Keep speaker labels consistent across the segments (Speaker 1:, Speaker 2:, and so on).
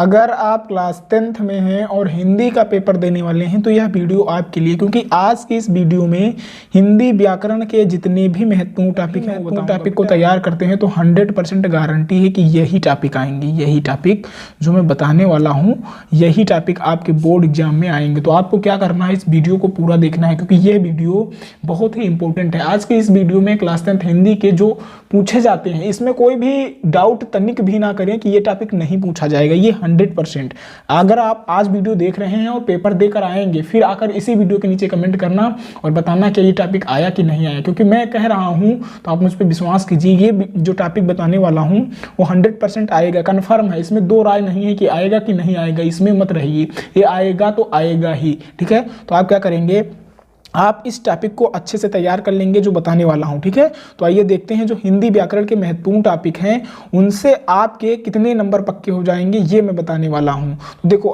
Speaker 1: अगर आप class 10th में हैं और हिंदी का पेपर देने वाले हैं तो यह वीडियो आपके लिए, क्योंकि आज की इस वीडियो में हिंदी व्याकरण के जितने भी महत्वपूर्ण टॉपिक हैं वो टॉपिक को तैयार करते हैं तो 100% गारंटी है कि यही टॉपिक आएंगे। यही टॉपिक जो मैं बताने वाला हूँ यही टॉपिक आपके बोर्ड एग्जाम में आएंगे। तो आपको क्या करना है, इस वीडियो को पूरा देखना है क्योंकि यह वीडियो बहुत ही इंपॉर्टेंट है। आज के इस वीडियो में क्लास 10th हिंदी के जो पूछे जाते हैं इसमें कोई भी डाउट तनिक भी ना करें कि ये टॉपिक नहीं पूछा जाएगा। ये 100%। अगर आप आज वीडियो देख रहे हैं और पेपर देकर आएंगे फिर आकर इसी वीडियो के नीचे कमेंट करना और बताना कि ये टॉपिक आया कि नहीं आया, क्योंकि मैं कह रहा हूं तो आप मुझ पर विश्वास कीजिए, ये जो टॉपिक बताने वाला हूं वो 100% आएगा, कन्फर्म है। इसमें दो राय नहीं है कि आएगा कि नहीं आएगा, इसमें मत रहिए, ये आएगा तो आएगा ही। ठीक है, तो आप क्या करेंगे, आप इस टॉपिक को अच्छे से तैयार कर लेंगे जो बताने वाला हूं। ठीक है, तो आइए देखते हैं जो हिंदी व्याकरण के महत्वपूर्ण टॉपिक हैं उनसे आपके कितने नंबर पक्के हो जाएंगे ये मैं बताने वाला हूं। तो देखो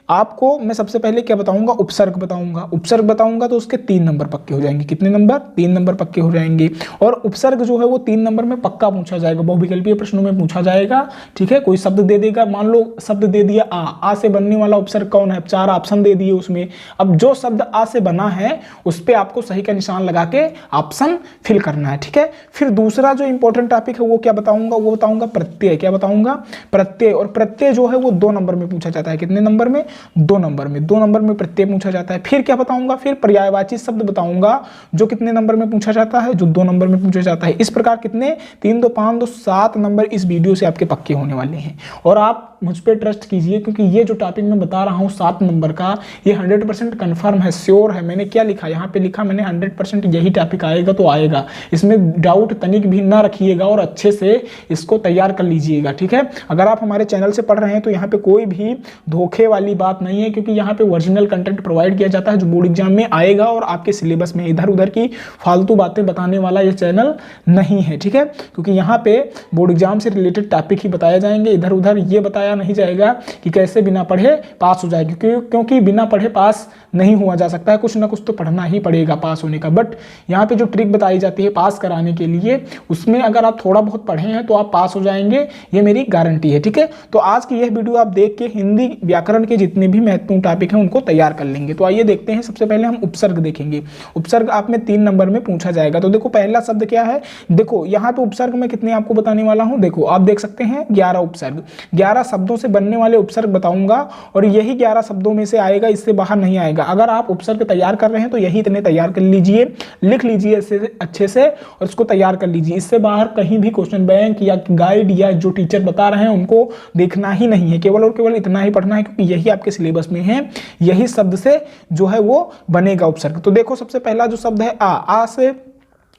Speaker 1: आपको मैं सबसे पहले क्या बताऊंगा, उपसर्ग बताऊंगा। उपसर्ग बताऊंगा तो उसके 3 नंबर पक्के हो जाएंगे। कितने नंबर? 3 नंबर पक्के हो जाएंगे। और उपसर्ग जो है वो 3 नंबर में पक्का पूछा जाएगा, बहुविकल्पीय प्रश्नों में पूछा जाएगा। ठीक है, कोई शब्द दे देगा, मान लो शब्द दे दिया आ से बनने वाला उपसर्ग कौन है, 4 ऑप्शन दे दिए उसमें। अब जो शब्द आ से बना है उस पे आपको सही का निशान लगा के ऑप्शन फिल करना है। ठीक है, फिर दूसरा जो इंपॉर्टेंट टॉपिक है वो क्या बताऊंगा, वो बताऊंगा प्रत्यय। क्या बताऊंगा? प्रत्यय। और प्रत्यय जो है वो 2 नंबर में पूछा जाता है। कितने नंबर में? 2 नंबर में। 2 नंबर में प्रत्यय पूछा जाता है। फिर क्या बताऊंगा, फिर पर्यायवाची शब्द बताऊंगा जो कितने नंबर में पूछा जाता है, जो 2 नंबर में पूछा जाता है। इस प्रकार कितने, 3 2 5 2 7 नंबर इस वीडियो से आपके पक्के होने वाले हैं। और आप मुझ पर ट्रस्ट कीजिए क्योंकि ये जो टॉपिक मैं बता रहा हूँ 7 नंबर का, ये 100% कन्फर्म है, श्योर है। मैंने क्या लिखा यहाँ पे, लिखा मैंने 100% यही टॉपिक आएगा तो आएगा, इसमें डाउट तनिक भी ना रखिएगा और अच्छे से इसको तैयार कर लीजिएगा। ठीक है, अगर आप हमारे चैनल से पढ़ रहे हैं तो यहाँ पे कोई भी धोखे वाली बात नहीं है, क्योंकि यहाँ पे ओरिजिनल कंटेंट प्रोवाइड किया जाता है जो बोर्ड एग्जाम में आएगा और आपके सिलेबस में। इधर उधर की फालतू बातें बताने वाला ये चैनल नहीं है। ठीक है, क्योंकि यहाँ पे बोर्ड एग्जाम से रिलेटेड टॉपिक ही बताया जाएंगे, इधर उधर ये बताया नहीं जाएगा कि कैसे बिना पढ़े पास हो जाएगी, क्योंकि बिना पढ़े पास नहीं हुआ जा सकता है, कुछ ना कुछ तो पढ़ना ही पड़ेगा पास होने का। बट यहाँ पे जो ट्रिक बताई जाती है पास कराने के लिए, उसमें अगर आप थोड़ा बहुत पढ़े हैं तो आप पास हो जाएंगे, ये मेरी गारंटी है। ठीक है, तो आज की यह वीडियो आप देख के हिंदी व्याकरण के जितने भी महत्वपूर्ण टॉपिक हैं उनको तैयार कर लेंगे। तो आइए देखते हैं, सबसे पहले हम उपसर्ग देखेंगे। उपसर्ग आप में 3 नंबर में पूछा जाएगा। तो देखो पहला शब्द क्या है, देखो यहाँ पे उपसर्ग में कितने आपको बताने वाला हूँ। देखो आप देख सकते हैं 11 उपसर्ग, 11 शब्दों से बनने वाले उपसर्ग बताऊंगा और यही 11 शब्दों में से आएगा, इससे बाहर नहीं आएगा। अगर आप उपसर्ग तैयार कर रहे हैं तो यही इतने तैयार कर लीजिए, लिख लीजिए अच्छे से और इसको तैयार कर लीजिए। इससे बाहर कहीं भी क्वेश्चन बैंक या गाइड या जो टीचर बता रहे हैं उनको देखना ही नहीं है, केवल और केवल इतना ही पढ़ना है, क्योंकि यही आपके सिलेबस में है, यही शब्द से जो है वो बनेगा उपसर्ग। तो देखो सबसे पहला जो शब्द है आ से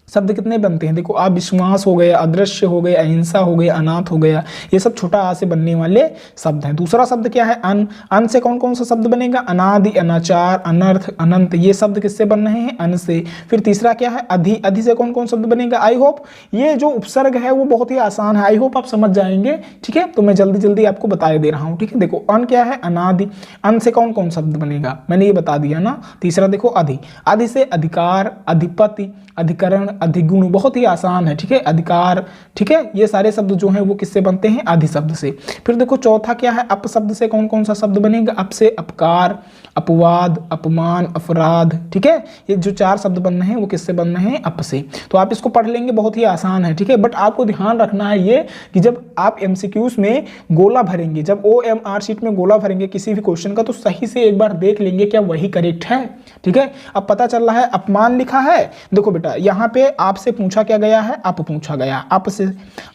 Speaker 1: शब्द कितने बनते हैं, देखो अविश्वास हो गया, अदृश्य हो गया, अहिंसा हो गया, अनाथ हो गया, ये सब छोटा आ से बनने वाले शब्द हैं। दूसरा शब्द क्या है, अन। अन से कौन कौन सा शब्द बनेगा, अनादि, अनाचार, अनर्थ, अनंत, ये शब्द किससे बन रहे हैं, अन से। फिर तीसरा क्या है, अधि। अधि से कौन कौन शब्द बनेगा, आई होप। ये जो उपसर्ग है वो बहुत ही आसान है, आई होप आप समझ जाएंगे। ठीक है, तो मैं जल्दी जल्दी आपको बता दे रहा हूँ। ठीक है, देखो अन क्या है, अनादि। अन से कौन कौन शब्द बनेगा, मैंने ये बता दिया ना। तीसरा देखो अधि। अधि से अधिकार, अधिपति, अधिकरण, अधिगुण, बहुत ही आसान है। ठीक है, अधिकार। ठीक है, ये सारे शब्द जो हैं वो किससे बनते हैं, अधि शब्द से। फिर देखो चौथा क्या है, अप शब्द से कौन कौन सा शब्द बनेगा, अप से अपकार, अपवाद, अपमान, अपराध। ठीक है, ये जो 4 शब्द बन रहे हैं वो किससे बन रहे हैं, अप से। तो आप इसको पढ़ लेंगे, बहुत ही आसान है। ठीक है, बट आपको ध्यान रखना है ये कि जब आप एमसीक्यूज में गोला भरेंगे, जब OMR शीट में गोला भरेंगे किसी भी क्वेश्चन का, तो सही से एक बार देख लेंगे क्या वही करेक्ट है। ठीक है, अब पता चल रहा है अपमान लिखा है, देखो बेटा यहाँ पे आपसे पूछा क्या गया है, अप पूछा गया, अप से।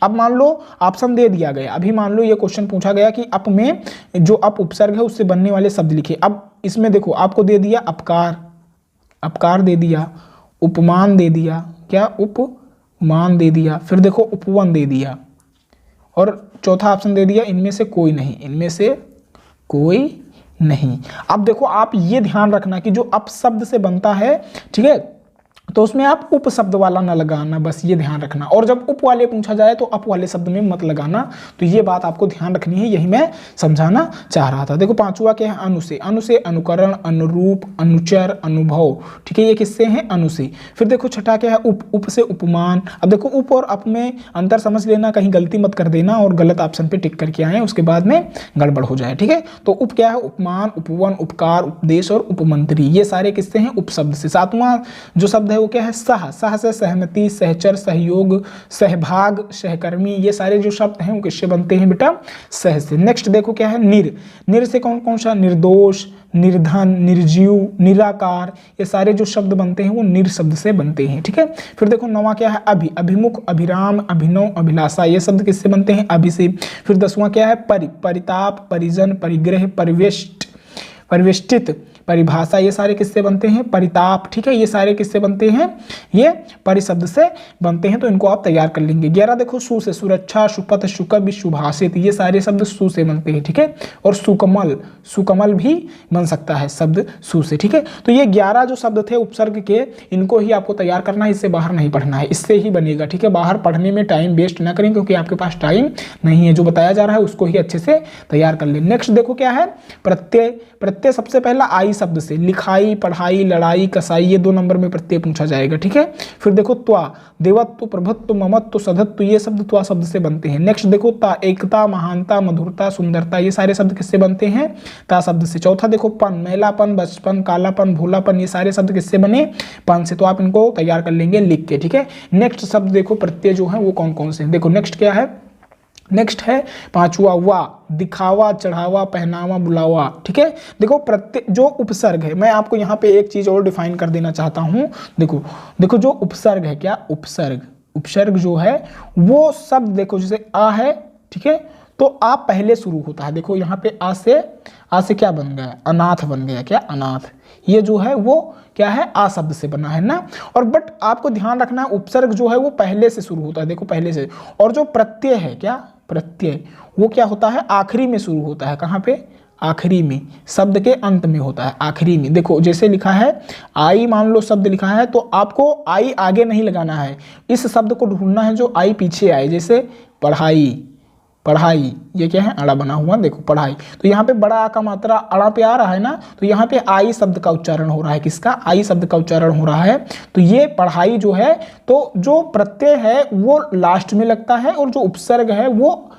Speaker 1: अब मान लो ऑप्शन दे दिया गया, अभी मान लो ये क्वेश्चन पूछा गया कि अप में जो अप उपसर्ग है उससे बनने वाले शब्द लिखे। अब इसमें देखो आपको दे दिया अपकार, अपकार दे दिया, उपमान दे दिया, क्या उपमान दे दिया, फिर देखो उपवन दे दिया और चौथा ऑप्शन दे दिया इनमें से कोई नहीं, इनमें से कोई नहीं। अब देखो आप ये ध्यान रखना कि जो अप शब्द से बनता है, ठीक है, तो उसमें आप उप शब्द वाला ना लगाना, बस ये ध्यान रखना। और जब उप वाले पूछा जाए तो अप वाले शब्द में मत लगाना, तो ये बात आपको ध्यान रखनी है, यही मैं समझाना चाह रहा था। देखो पांचवा क्या है, अनु से। अनु से अनुकरण, अनुरूप, अनुचर, अनुभव, ठीक है, ये किससे हैं, अनु से। फिर देखो छठा क्या है, उप। उप से उपमान। अब देखो उप और अप में अंतर समझ लेना, कहीं गलती मत कर देना और गलत ऑप्शन पे टिक करके आए, उसके बाद में गड़बड़ हो जाए, ठीक है। तो उप क्या है, उपमान, उपवन, उपकार, उपदेश और उपमंत्री, ये सारे किससे हैं, उप शब्द से। सातवां जो शब्द है वो क्या है, सह। सह से सहमति, सहचर, सहयोग, सहभाग, सहकर्मी, ये सारे जो शब्द हैं वो किससे बनते हैं बेटा, सह से। नेक्स्ट देखो क्या है, निर। निर से कौन कौन सा, निर्दोष, निर्धन, निर्जीव, निराकार, ये सारे जो शब्द बनते हैं वो निर शब्द से बनते हैं, ठीक है। फिर देखो नौवां क्या है, अभि। अभिमुख, अभिराम, अभिनव, अभिलाषा, ये शब्द किससे बनते हैं, अभि से। फिर 10वां क्या है, परि। परिताप, परिजन, परिग्रह, परिवेष्ट, परिवेष्टित, परिभाषा, ये सारे किससे बनते हैं, परिताप, ठीक है। ये सारे किससे बनते हैं, ये परि शब्द से बनते हैं, तो इनको आप तैयार कर लेंगे। 11 देखो सु से, सुरक्षा, सुपथ, सुकवि, सुभाषित, ये सारे शब्द सु से बनते हैं, ठीक है। और सुकमल, सुकमल भी बन सकता है शब्द सु से, ठीक है। तो ये 11 जो शब्द थे उपसर्ग के, इनको ही आपको तैयार करना है, इससे बाहर नहीं पढ़ना है, इससे ही बनेगा, ठीक है। बाहर पढ़ने में टाइम वेस्ट ना करें, क्योंकि आपके पास टाइम नहीं है, जो बताया जा रहा है उसको ही अच्छे से तैयार कर लें। नेक्स्ट देखो क्या है, प्रत्यय। प्रत्यय सबसे पहला आई शब्द से, लिखाई, पढ़ाई, लड़ाई, कसाई, ये 2 नंबर में प्रत्यय पूछा जाएगा, ठीक है। फिर देखो त्वा। देवत्व, प्रभुत्व, ममत्व, सधत्व, ये शब्द त्वा शब्द से बनते हैं। नेक्स्ट देखो ता। एकता, महानता, मधुरता, सुंदरता, ये सारे शब्द किससे बनते हैं, ता शब्द से। चौथा देखो पन। मैलापन, बचपन, कालापन, भोलापन, ये सारे शब्द किससे बने, पन से। तो आप इनको तैयार कर लेंगे लिख के, ठीक है। नेक्स्ट शब्द देखो प्रत्यय जो है वो कौन कौन से हैं, देखो नेक्स्ट क्या है, नेक्स्ट है 5वां वा। दिखावा, चढ़ावा, पहनावा, बुलावा, ठीक है। देखो प्रत्यय जो उपसर्ग है, मैं आपको यहाँ पे एक चीज और डिफाइन कर देना चाहता हूँ। देखो देखो जो उपसर्ग है, क्या उपसर्ग, उपसर्ग जो है वो शब्द देखो, जैसे आ है, ठीक है, तो आ पहले शुरू होता है। देखो यहाँ पे आ से क्या बन गया, अनाथ बन गया, क्या अनाथ, ये जो है वो क्या है, आ शब्द से बना है ना। और बट आपको ध्यान रखना है उपसर्ग जो है वो पहले से शुरू होता है, देखो पहले से। और जो प्रत्यय है, क्या प्रत्यय, वो क्या होता है, आखिरी में शुरू होता है, कहाँ पे, आखिरी में, शब्द के अंत में होता है, आखिरी में। देखो जैसे लिखा है आई, मान लो शब्द लिखा है, तो आपको आई आगे नहीं लगाना है, इस शब्द को ढूंढना है जो आई पीछे आए। जैसे पढ़ाई, पढ़ाई, ये क्या है, अड़ा बना हुआ, देखो पढ़ाई, तो यहाँ पे बड़ा आ का मात्रा अड़ा पे आ रहा है ना, तो यहाँ पे आई शब्द का उच्चारण हो रहा है, किसका, आई शब्द का उच्चारण हो रहा है। तो ये पढ़ाई जो है, तो जो प्रत्यय है वो लास्ट में लगता है, और जो उपसर्ग है वो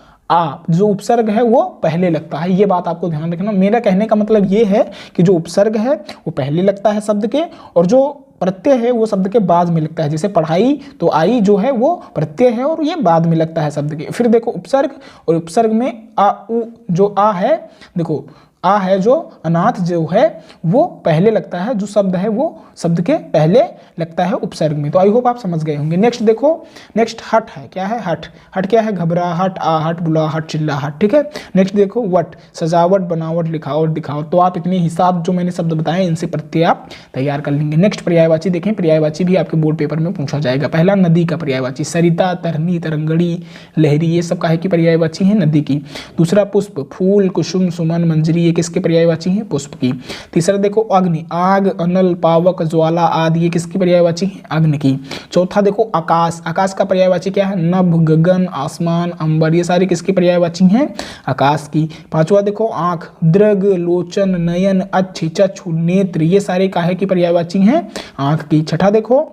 Speaker 1: जो उपसर्ग है वो पहले लगता है। ये बात आपको ध्यान रखना। मेरा कहने का मतलब ये है कि जो उपसर्ग है वो पहले लगता है शब्द के, और जो प्रत्यय है वो शब्द के बाद में लगता है। जैसे पढ़ाई, तो आई जो है वो प्रत्यय है और ये बाद में लगता है शब्द के। फिर देखो उपसर्ग, और उपसर्ग में आ उ, जो आ है, देखो आ है जो अनाथ जो है वो पहले लगता है, जो शब्द है वो शब्द के पहले लगता है उपसर्ग में। तो आई होप आप समझ गए होंगे। नेक्स्ट देखो, नेक्स्ट हट है, क्या है, हट। हट क्या है, घबराहट, आहट, बुलाहट, चिल्लाहट, ठीक है। नेक्स्ट देखो वट। सजावट, बनावट, लिखावट, दिखावट। तो आप इतने हिसाब जो मैंने शब्द बताए, इनसे प्रत्यय आप तैयार कर लेंगे। नेक्स्ट पर्यायवाची देखें, पर्यायवाची भी आपके बोर्ड पेपर में पूछा जाएगा। पहला नदी का पर्यायवाची, सरिता, तरनी, तरंगड़ी, लहरी, ये सब काहे की पर्यायवाची है, नदी की। दूसरा पुष्प, फूल, कुसुम, सुमन, मंजरी, किसके पर्यायवाची है, पुष्प की। तीसरा देखो अग्नि, आग, अनल, पावक, ज्वाला आदि, ये किसकी पर्यायवाची है, अग्नि की। चौथा देखो आकाश। आकाश का पर्यायवाची क्या है, नभ, गगन, आसमान, अंबर, ये सारी किसकी पर्यायवाची हैं, आकाश की। पांचवा देखो आंख, दृग, लोचन, नयन, अच्छी, चक्षु, नेत्र, ये सारे काहे की पर्यायवाची हैं, आंख की। छठा देखो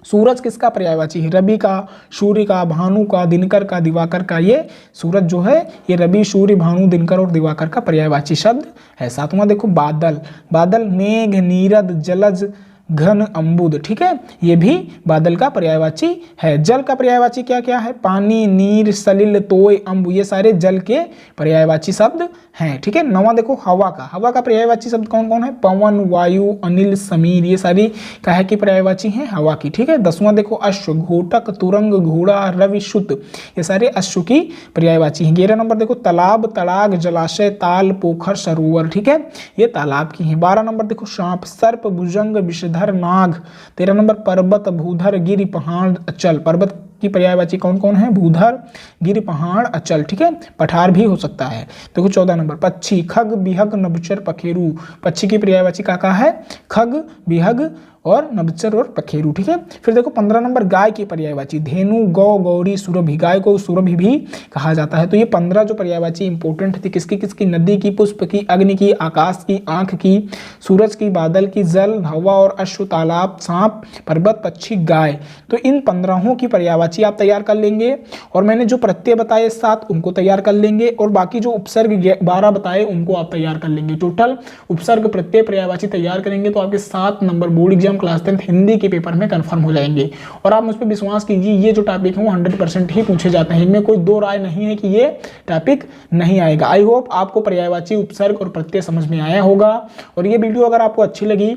Speaker 1: सूरज किसका पर्यायवाची है, रवि का, सूर्य का, भानु का, दिनकर का, दिवाकर का। ये सूरज जो है ये रवि, सूर्य, भानु, दिनकर और दिवाकर का पर्यायवाची शब्द है। सातवां देखो बादल। बादल मेघ, नीरद, जलज, घन, अम्बुद, ठीक है, ये भी बादल का पर्यायवाची है। जल का पर्यायवाची क्या क्या है, पानी, नीर, सलिल, तोय, अम्बु, ये सारे जल के पर्यायवाची शब्द हैं, ठीक है। नौवां देखो हवा का। हवा का पर्यायवाची शब्द कौन कौन है, पवन, वायु, अनिल, समीर, ये सारी काहे की पर्यायवाची हैं, हवा की, ठीक है। 10वां देखो अश्व, घोटक, तुरंग, घोड़ा, रवि, शुत, ये सारे अश्व की पर्यायवाची हैं। 11 नंबर देखो तालाब, तड़ाग, जलाशय, ताल, पोखर, सरोवर, ठीक है, ये तालाब की हैं। 12 नंबर देखो सांप, सर्प, भुजंग, विषधर, नाग। 13 नंबर पर्वत, भूधर, गिरि, पहाड़, अचल। पर्वत की पर्यायवाची कौन कौन है, भूधर, गिर, पहाड़, अचल, ठीक है, पठार भी हो सकता है। देखो 14 नंबर पक्षी, खग, बिहग, नभचर, पखेरु। पक्षी की पर्यायवाची का है, खग, बिहग और नभचर और पखेरु, ठीक है। फिर देखो 15 नंबर गाय की पर्यायवाची, धेनु, गौ, गौरी, सुरभि। गाय को सुरभि भी कहा जाता है। तो ये 15 जो पर्यायवाची इंपॉर्टेंट थी, किसकी किसकी, नदी की, पुष्प की, अग्नि की, आकाश की, आंख की, सूरज की, बादल की, जल, हवा और अश्व, तालाब, सांप, पर्वत, पक्षी, गाय। तो इन 15 की पर्यायवाची आप तैयार कर लेंगे और मैंने जो प्रत्यय बताए 7 उनको तैयार कर लेंगे और बाकी जो उपसर्ग 12 बताए उनको आप तैयार कर लेंगे। टोटल उपसर्ग, प्रत्यय, पर्यायवाची तैयार करेंगे तो आपके 7 number board exam class 10 Hindi के पेपर में कंफर्म हो जाएंगे। और आप मुझ पर विश्वास कीजिए, ये जो टॉपिक है वो 100% ही पूछे जाते हैं, इनमें कोई दो राय नहीं है कि ये टॉपिक नहीं आएगा। आई होप आपको पर्यायवाची, उपसर्ग और प्रत्यय समझ में आया होगा। और ये वीडियो अगर आपको अच्छी लगी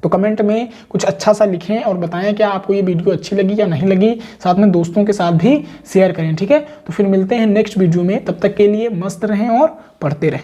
Speaker 1: तो कमेंट में कुछ अच्छा सा लिखें और बताएं कि आपको ये वीडियो अच्छी लगी या नहीं लगी। साथ में दोस्तों के साथ भी शेयर करें, ठीक है। तो फिर मिलते हैं नेक्स्ट वीडियो में, तब तक के लिए मस्त रहें और पढ़ते रहें।